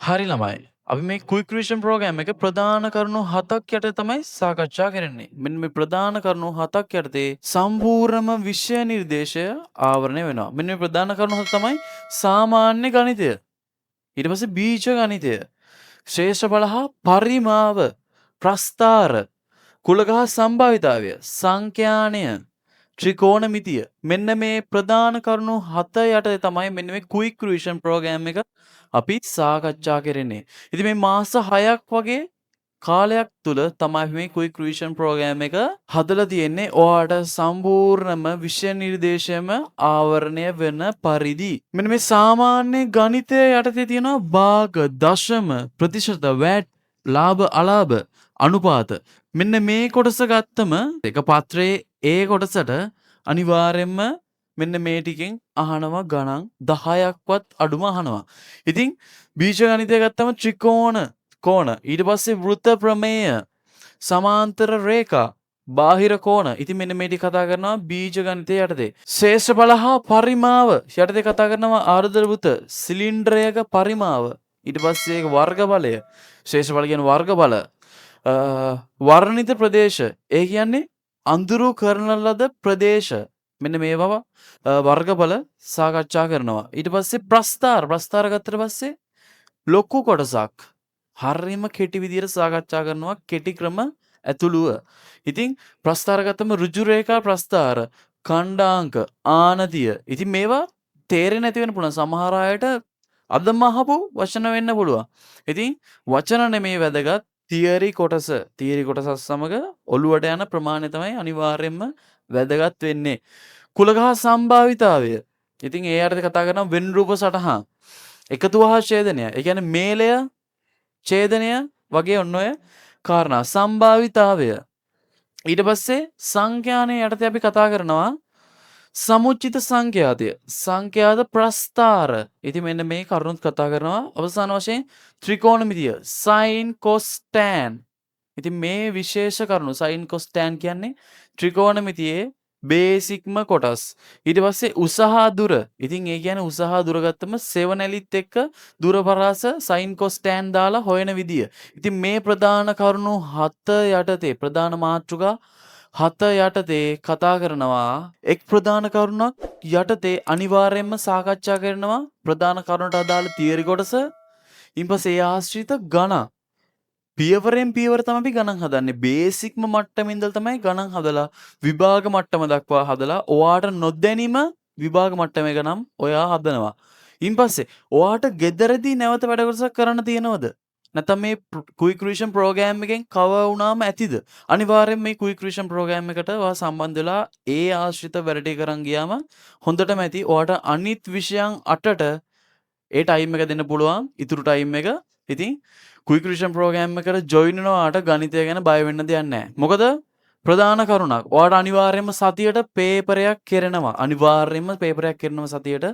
හරි ළමයි. අපි මේ ක්වික් රිවිෂන් ප්‍රෝග්‍රෑම් එක ප්‍රධාන කරුණු 7ක් යටතේ තමයි සාකච්ඡා කරන්නේ. මෙන්න මේ ප්‍රධාන කරුණු 7ක් යටතේ සම්පූර්ණම විෂය නිර්දේශය ආවරණය වෙනවා. මෙන්න මේ ප්‍රධාන කරුණු 7 තමයි සාමාන්‍ය ගණිතය. ඊට පස්සේ බීජ ගණිතය, ශේෂඵල හා පරිමාව, ප්‍රස්ථාර, කුලක හා සම්භාවිතාවය, සංඛ්‍යානය, ත්‍රිකෝණමිතිය. මෙන්න මේ ප්‍රධාන කරුණු 7 යටතේ තමයි මෙන්න මේ ක්වික් රිවිෂන් ප්‍රෝග්‍රෑම් එක අපි සාකච්ඡා කරන්නේ. ඉතින් මේ මාස 6ක් වගේ කාලයක් තුල තමයි මේ ක්වික් රිවිෂන් ප්‍රෝග්‍රෑම් එක හදලා තියෙන්නේ. ඔයාලට සම්පූර්ණම විෂය නිර්දේශයම ආවරණය වෙන පරිදි. මෙන්න මේ සාමාන්‍ය ගණිතය යටතේ තියෙනවා භාග, දශම, ප්‍රතිශත, වැට්, ලාභ, අලාභ, අනුපාත. මෙන්න මේ කොටස ගත්තම එක පත්‍රයේ ඒ කොටසට අනිවාර්යයෙන්ම මෙන්න මේ ටිකෙන් අහනවා ගණන් 10ක්වත් අඩුම අහනවා. ඉතින් බීජ ගණිතය ගත්තම ත්‍රිකෝණ, කෝණ, ඊට පස්සේ වෘත්ත ප්‍රමේය, සමාන්තර රේඛා, බාහිර කෝණ. ඉතින් මෙන්න මේ ටික කතා කරනවා බීජ ගණිතය යටතේ. ශේෂඵල හා පරිමාව යටතේ කතා කරනවා ආර්ධ වෘත්ත, සිලින්ඩරයක පරිමාව. ඊට පස්සේ ඒක වර්ගඵලය. ශේෂඵල කියන්නේ වර්ගඵල. වර්ණිත ප්‍රදේශ. ඒ කියන්නේ අඳුරු කරන ලද ප්‍රදේශ. මෙන්න මේවා වර්ගඵල සාකච්ඡා කරනවා. ඊට පස්සේ ප්‍රස්ථාර ගත්තට පස්සේ ලොකු කොටසක් හරියම කෙටි විදියට සාකච්ඡා කරනවා කෙටි ක්‍රම ඇතුළුව. ඉතින් ප්‍රස්ථාර ගත්තම ඍජු රේඛා ප්‍රස්ථාර, ඛණ්ඩාංක, ආනතිය. ඉතින් මේවා තේරෙන්නේ නැති වෙන්න පුළුවන්. සමහර අයට අදම අහපු වචන වෙන්න පුළුවන්. ඉතින් වචන නෙමේ වැදගත්. තියරි කොටස සමග ඔළුවට යන ප්‍රමාණය තමයි අනිවාර්යයෙන්ම වැදගත් වෙන්නේ. කුලක හා සම්භාවිතාවය. ඉතින් ඒ අර්ථය කතා කරනවා වෙන් රූප සටහන්. එකතු හා ඡේදනය. ඒ කියන්නේ මේලය, ඡේදනය වගේ ඔන්න ඔය කාරණා. සම්භාවිතාවය. ඊට පස්සේ සංඛ්‍යානයේ යටතේ අපි කතා කරනවා සමුච්චිත සංඛ්‍යාතය. සංඛ්‍යාත ප්‍රස්ථාර. ඉතින් මෙන්න මේ කරුණුත් කතා කරනවා. අවසාන වශයෙන් ත්‍රිකෝණමිතිය. sin cos tan. ඉතින් මේ විශේෂ කරුණු sin cos tan කියන්නේ ත්‍රිකෝණමිතියේ බේසික්ම කොටස්. ඊට පස්සේ උස හා දුර. ඉතින් ඒ කියන්නේ උස හා දුර ගත්තම සෙවණැලිත් එක්ක දුර පරාස sin cos tan දාලා හොයන විදිය. ඉතින් මේ ප්‍රධාන කරුණු 7 යටතේ ප්‍රධාන මාතෘකා 7 යටතේ කතා කරනවා. එක් ප්‍රධාන කරුණක් යටතේ අනිවාර්යයෙන්ම සාකච්ඡා කරනවා ප්‍රධාන කරුණට අදාළ තියරි කොටස. ඊපස්සේ ඒ ආශ්‍රිත ගණන්. පියවරෙන් පියවර තමයි අපි ගණන් හදන්නේ. බේසික්ම මට්ටමේ ඉඳලා තමයි ගණන් හදලා විභාග මට්ටම දක්වා හදලා ඔයාට නොදැනීම විභාග මට්ටමේ ගණන් ඔයා හදනවා. ඊපස්සේ ඔයාට ගෙදරදී නැවත වැඩ කොටසක් කරන්න තියෙනවද? නැත්නම් මේ ක්වික් රිවිෂන් ප්‍රෝග්‍රෑම් එකෙන් කවර් වුණාම ඇතිද? අනිවාර්යෙන් මේ ක්වික් රිවිෂන් ප්‍රෝග්‍රෑම් එකට ඔයා සම්බන්ධ වෙලා ඒ ආශ්‍රිත වැඩ ටික කරන් ගියාම හොඳටම ඇති. ඔයාට අනිත් විෂයන් 8ට ඒ ටයිම් එක දෙන්න පුළුවන්. ඉතුරු ටයිම් එක. ඉතින් ක්වික් රිවිෂන් ප්‍රෝග්‍රෑම් එකට ජොයින් වෙනවාට ගණිතය ගැන බය වෙන්න දෙයක් නැහැ. මොකද ප්‍රධාන කරුණක්. ඔයාට අනිවාර්යයෙන්ම සතියට පේපරයක් කරනවා. අනිවාර්යයෙන්ම පේපරයක් කරනවා සතියට.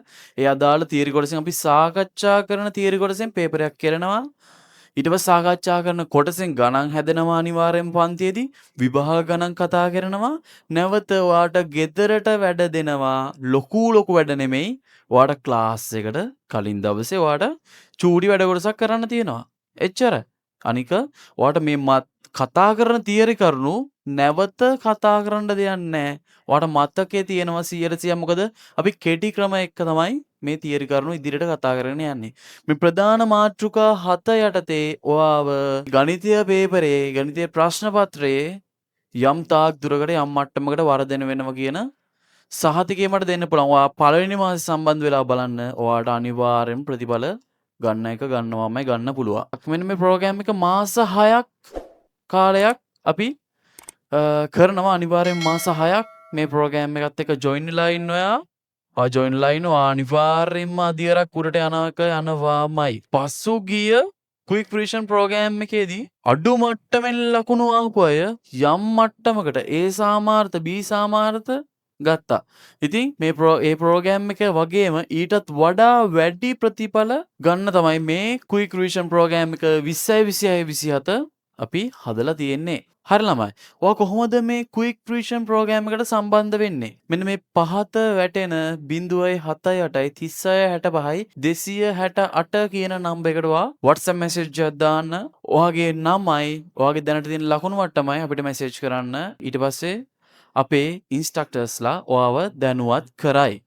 ඒ අදාළ තියරි කොටසෙන් අපි සාකච්ඡා කරන තියරි කොටසෙන් පේපරයක් කරනවා. ඊට පස්සේ සාකච්ඡා කරන කොටසෙන් ගණන් හැදෙනවා අනිවාර්යෙන් පන්තියේදී. විභාග ගණන් කතා කරනවා. නැවත ඔයාට ගෙදරට වැඩ දෙනවා. ලොකු වැඩ නෙමෙයි. ඔයාට ක්ලාස් එකට කලින් දවසේ ඔයාට චූටි වැඩ කොටසක් කරන්න තියෙනවා. එච්චර. අනික ඔයාට මේ කතා කරන තියරි කරුණු නැවත කතා කරන්න දෙයක් නැහැ. ඔයාට මතකයේ තියෙනවා 100%. මොකද අපි කෙටි ක්‍රම එක තමයි මේ තියරි කරුණු ඉදිරියට කතා කරගෙන යන්නේ. මේ ප්‍රධාන මාතෘකා 7 යටතේ ඔයාව ගණිතය පේපරේ, ගණිතය ප්‍රශ්න පත්‍රයේ යම් තාක් දුරකට යම් මට්ටමකට වර්ධනය වෙනවා කියන සහතිකය මට දෙන්න පුළුවන්. ඔයා පළවෙනි මාසේ සම්බන්ධ වෙලා බලන්න. ඔයාට අනිවාර්යෙන් ප්‍රතිඵල ගන්න එක ගන්නවාමයි ගන්න පුළුවන්. මෙන්න මේ ප්‍රෝග්‍රෑම් එක මාස 6ක් කාලයක් අපි කරනවා. අනිවාර්යෙන් මාස 6ක් මේ ප්‍රෝග්‍රෑම් එකත් එක්ක ජොයින් වෙලා ඉන්න ඔයා. ජොයින් වෙලා ඉන්න අනිවාර්යෙන්ම අධියරක් උඩට යනවාමයි. පසුගිය ක්වික් රිවිෂන් ප්‍රෝග්‍රෑම් එකේදී අඩු මට්ටමෙන් ලකුණු ආපු අය යම් මට්ටමකට A සාමාර්ථ B සාමාර්ථ ගත්තා. ඉතින් මේ ප්‍රෝග්‍රෑම් එක වගේම ඊටත් වඩා වැඩි ප්‍රතිඵල ගන්න තමයි මේ ක්වික් රිවිෂන් ප්‍රෝග්‍රෑම් එක 20 26 27 අපි හදලා තියෙන්නේ. හරි ළමයි. ඔයා කොහොමද මේ ක්වික් රිවිෂන් ප්‍රෝග්‍රෑම් එකට සම්බන්ධ වෙන්නේ? මෙන්න මේ පහත වැටෙන 0.78යි 3665යි 268 කියන නම්බර් එකට ඔයා WhatsApp message එකක් දාන්න. ඔයාගේ නමයි, ඔයාගේ දැනට තියෙන ලකුණු මට්ටමයි අපිට message කරන්න. ඊට පස්සේ අපේ ඉන්ස්ට්‍රක්ටර්ස්ලා ඔයාව දැනුවත් කරයි.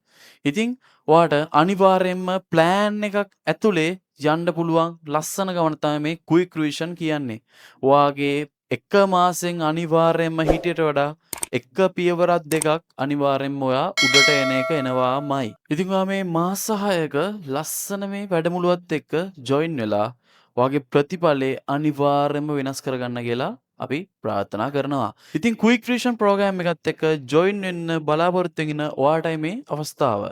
ඉතින් ඔයාට අනිවාර්යයෙන්ම ප්ලෑන් එකක් ඇතුලේ යන්න පුළුවන් ලස්සන ගමන තමයි මේ ක්වික් රිවිෂන් කියන්නේ. ඔයාගේ එක මාසෙන් අනිවාර්යයෙන්ම හිටියට වඩා එක පියවරක් දෙකක් අනිවාර්යෙන්ම ඔයා උඩට එන එක එනවාමයි. ඉතින් ඔයා මේ මාස 6ක ලස්සන මේ වැඩමුළුවත් එක්ක ජොයින් වෙලා ඔයාගේ ප්‍රතිඵලේ අනිවාර්යයෙන්ම වෙනස් කරගන්න කියලා අපි ප්‍රාර්ථනා කරනවා. ඉතින් ක්වික් රිවිෂන් ප්‍රෝග්‍රෑම් එකත් එක්ක ජොයින් වෙන්න බලාපොරොත්තු වෙන ඔයාටයි මේ අවස්ථාව.